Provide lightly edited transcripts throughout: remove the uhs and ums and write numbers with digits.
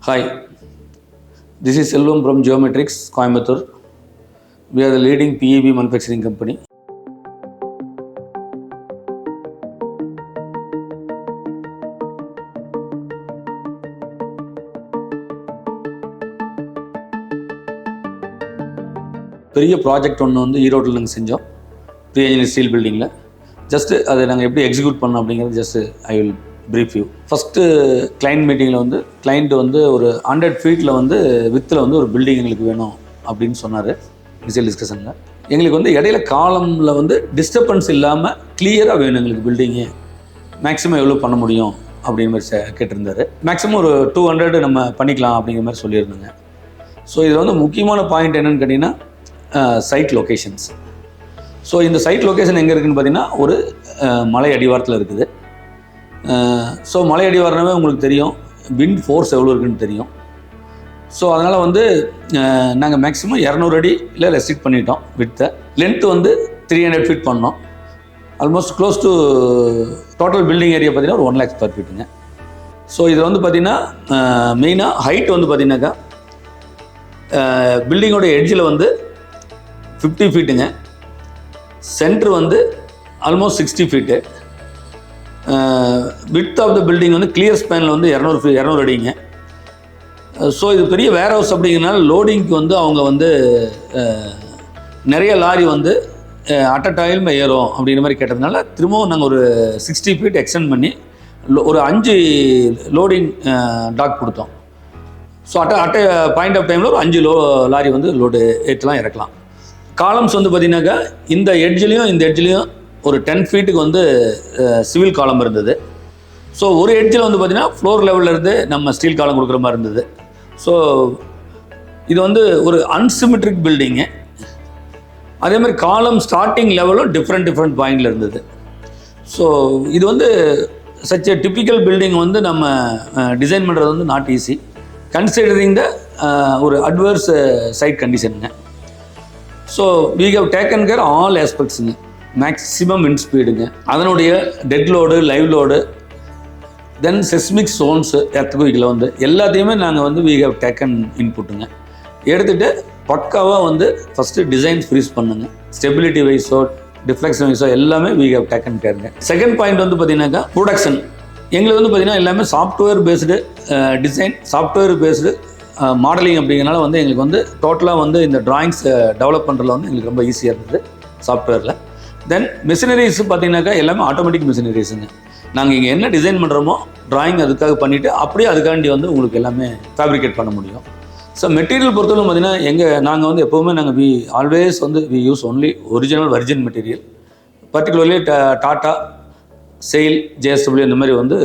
Hi, this is Selvam from Geometrics, Coimbatore. We are the leading PEB manufacturing company. பெரிய project ஒன்று வந்து ஈரோட்டில் நாங்கள் செஞ்சோம் ப்ரீ ஸ்டீல் பில்டிங்கில். ஜஸ்ட்டு அதை நாங்கள் எப்படி எக்ஸிக்யூட் பண்ணோம் அப்படிங்கிறது just I will brief you. First client மீட்டிங்கில் வந்து கிளைண்ட் வந்து ஒரு 100 ஃபீட்டில் வந்து வித்தில் வந்து ஒரு பில்டிங் எங்களுக்கு வேணும் அப்படின்னு சொன்னார் இனிஷியல் டிஸ்கஷனில். எங்களுக்கு வந்து இடையில காலமில் வந்து டிஸ்டர்பன்ஸ் இல்லாமல் கிளியராக வேணும் எங்களுக்கு பில்டிங்கு, மேக்ஸிமம் எவ்வளோ பண்ண முடியும் அப்படிங்கிற மாதிரி கேட்டிருந்தார். மேக்ஸிமம் ஒரு 200 நம்ம பண்ணிக்கலாம் அப்படிங்கிற மாதிரி சொல்லியிருந்தேங்க. ஸோ இதில் வந்து முக்கியமான பாயிண்ட் என்னென்னு கேட்டிங்கன்னா சைட் லொக்கேஷன்ஸ். ஸோ இந்த சைட் லொக்கேஷன் எங்கே இருக்குதுன்னு பார்த்தீங்கன்னா ஒரு மலை அடிவாரத்தில் இருக்குது. ஸோ மலை அடிவாரமே உங்களுக்கு தெரியும், விண்ட் ஃபோர்ஸ் எவ்வளோ இருக்குதுன்னு தெரியும். ஸோ அதனால் வந்து நாங்கள் மேக்ஸிமம் 200 அடியில் ரெஸ்ட்ரிக்ட் பண்ணிட்டோம் வித்தை. லென்த்து வந்து 300 ஃபீட் பண்ணோம். Almost close to total building area பார்த்தீங்கன்னா ஒரு 1 lakh ஸ்கொயர் ஃபீட்டுங்க. ஸோ இதில் வந்து பார்த்திங்கன்னா மெயினாக ஹைட் வந்து பார்த்திங்கனாக்கா பில்டிங்கோட எட்ஜில் வந்து 50 ஃபீட்டுங்க, சென்ட்ரு வந்து almost 60 feet, width of the building வந்து கிளியர் ஸ்பேனில் வந்து 200 அடிங்க. ஸோ இது பெரிய வேர் ஹவுஸ் அப்படிங்கிறனால லோடிங்க்கு வந்து அவங்க வந்து நிறைய லாரி வந்து அட் அ டைம் ஏறும் அப்படிங்கிற மாதிரி கேட்டதுனால திரும்பவும் நாங்கள் ஒரு 60 ஃபீட் எக்ஸ்டெண்ட் பண்ணி ஒரு 5 லோடிங் டாக் கொடுத்தோம். ஸோ அட் பாயிண்ட் ஆஃப் டைமில் ஒரு 5 லாரி வந்து லோடு ஏற்றலாம் இறக்கலாம். காலம்ஸ் வந்து பார்த்திங்கனாக்கா இந்த எட்ஜ்லேயும் ஒரு 10 ஃபீட்டுக்கு வந்து சிவில் காலம் இருந்தது. ஸோ ஒரு எட்ஜில் வந்து பார்த்திங்கன்னா ஃப்ளோர் லெவலில் இருந்து நம்ம ஸ்டீல் காலம் கொடுக்குற மாதிரி இருந்தது. ஸோ இது வந்து ஒரு அன்சிமெட்ரிக் பில்டிங்கு. அதே மாதிரி காலம் ஸ்டார்டிங் லெவலும் டிஃப்ரெண்ட் பாயிண்டில் இருந்தது. ஸோ இது வந்து சச் எ டிப்பிக்கல் பில்டிங் வந்து நம்ம டிசைன் பண்ணுறது வந்து நாட் ஈஸி கன்சிடரிங் த ஒரு அட்வர்ஸ் சைட் கண்டிஷனுங்க. So we have taken care all ஆஸ்பெக்ட்ஸுங்க. மேக்ஸிமம் விண்ட் ஸ்பீடுங்க, அதனுடைய dead load, live load, then seismic zones, எர்த்குவிக்கில் வந்து எல்லாத்தையுமே நாங்கள் வந்து வி ஹவ் டேக்கன் இன்புட்டுங்க. எடுத்துகிட்டு பக்காவாக வந்து ஃபஸ்ட்டு டிசைன் ஃப்ரீஸ் பண்ணுங்க. ஸ்டெபிலிட்டி வைஸோ டிஃப்ளெக்ஷன் வைஸோ எல்லாமே வி ஹவ் டேக்கன் கேருங்க. செகண்ட் பாயிண்ட் வந்து பார்த்தீங்கன்னாக்கா ப்ரொடக்ஷன். எங்களுக்கு வந்து பார்த்திங்கன்னா எல்லாமே software based design, software based modelling அப்படிங்கிறனால வந்து எங்களுக்கு வந்து டோட்டலாக வந்து இந்த ட்ராயிங்ஸ் டெவலப் பண்ணுறதுல வந்து எங்களுக்கு ரொம்ப ஈஸியாக இருந்தது சாஃப்ட்வேரில். தென் மிஷினரிஸ் பார்த்திங்கனாக்கா எல்லாமே ஆட்டோமேட்டிக் மிஷினரிஸுங்க. நாங்கள் இங்கே என்ன டிசைன் பண்ணுறோமோ ட்ராயிங் அதுக்காக பண்ணிவிட்டு அப்படியே அதுக்காண்டி வந்து உங்களுக்கு எல்லாமே ஃபேப்ரிகேட் பண்ண முடியும். ஸோ மெட்டீரியல் பொறுத்தவரை பார்த்திங்கன்னா நாங்கள் வந்து எப்போவுமே நாங்கள் வி ஆல்வேஸ் வந்து we use only original virgin material. Particularly Tata, SAIL, JSW இந்த மாதிரி வந்து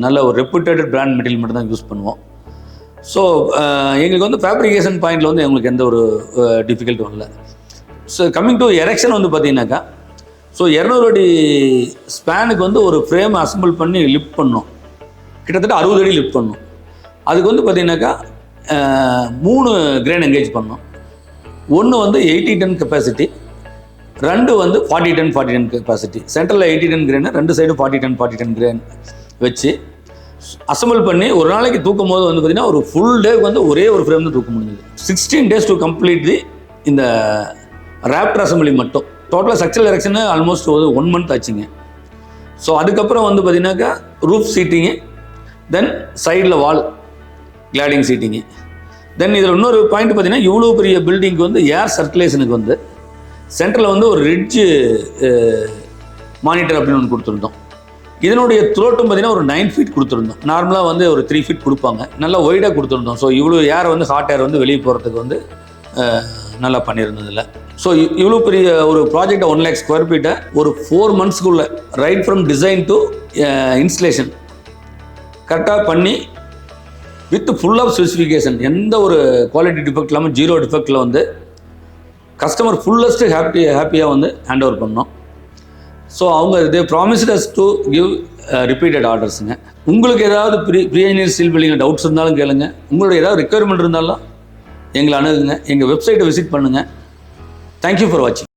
நல்ல ஒரு ரெப்யூட்டட் பிராண்ட் மெட்டீரியல் மட்டும் தான் யூஸ் பண்ணுவோம். ஸோ எங்களுக்கு வந்து ஃபேப்ரிகேஷன் பாயிண்டில் வந்து எங்களுக்கு எந்த ஒரு டிஃபிகல்ட்டும் இல்லை. ஸோ கம்மிங் டு எரெக்ஷன் வந்து பார்த்திங்கனாக்கா ஸோ 200 அடி ஸ்பேனுக்கு வந்து ஒரு ஃப்ரேம் அசம்பிள் பண்ணி லிஃப்ட் பண்ணோம். கிட்டத்தட்ட 60 அடி லிஃப்ட் பண்ணோம். அதுக்கு வந்து பார்த்திங்கனாக்கா 3 கிரேன் என்கேஜ் பண்ணோம். ஒன்று வந்து 80 டன் கெப்பாசிட்டி, 2 வந்து 40 டன் கெப்பாசிட்டி. சென்ட்ரலில் 80 ton crane, 2 side 40 ton crane வச்சு அசம்பிள் பண்ணி ஒரு நாளைக்கு தூக்கும் போது வந்து பார்த்திங்கன்னா ஒரு ஃபுல் டேக்கு வந்து ஒரே ஒரு ஃப்ரேம் தான் தூக்க முடியுது. 16 days டு கம்ப்ளீட் இந்த ராப்டர் அசம்பிளி மட்டும். டோட்டலாக ஸ்ட்ரக்சரல் எரெக்ஷனு ஆல்மோஸ்ட் ஒரு 1 month ஆச்சுங்க. ஸோ அதுக்கப்புறம் வந்து பார்த்திங்கனாக்கா ரூஃப் சீட்டிங்கு, தென் சைடில் வால் கிளாடிங் சீட்டிங்கு. தென் இதில் இன்னொரு பாயிண்ட் பார்த்திங்கன்னா இவ்வளோ பெரிய பில்டிங்க்கு வந்து ஏர் சர்க்குலேஷனுக்கு வந்து சென்டரில் வந்து ஒரு ரிட்ஜு மானிட்டர் அப்படின்னு ஒன்று கொடுத்துருந்தோம். இதனுடைய த்ரோட்டும் பார்த்திங்கன்னா ஒரு 9 ஃபீட் கொடுத்துருந்தோம். நார்மலாக வந்து ஒரு 3 ஃபீட் கொடுப்பாங்க, நல்லா ஒய்டாக கொடுத்துருந்தோம். ஸோ இவ்வளோ ஏர் வந்து ஹாட் ஏர் வந்து வெளியே போகிறதுக்கு வந்து நல்லா பண்ணியிருந்ததில்ல. ஸோ இவ்வளோ பெரிய ஒரு ப்ராஜெக்டை 1 lakh ஸ்கொயர் ஃபீட்டை ஒரு 4 monthsக்குள்ளே right from design to installation கரெக்டாக பண்ணி வித் ஃபுல் ஆஃப் ஸ்பெசிஃபிகேஷன், எந்த ஒரு குவாலிட்டி டிஃபெக்ட் இல்லாமல் 0 டிஃபெக்டில் வந்து கஸ்டமர் ஃபுல்லஸ்ட்டு ஹாப்பியாக வந்து ஹேண்ட் ஓவர் பண்ணோம். ஸோ அவங்க they promised us to give repeated ஆர்டர்ஸுங்க. உங்களுக்கு ஏதாவது pre engineer steel building doubts இருந்தாலும் கேளுங்க. உங்களுடைய ஏதாவது ரெக்குயர்மெண்ட் இருந்தாலும் எங்களை அணுகுங்க. எங்கள் வெப்சைட்டை விசிட் பண்ணுங்கள். தேங்க்யூ ஃபார் வாட்சிங்.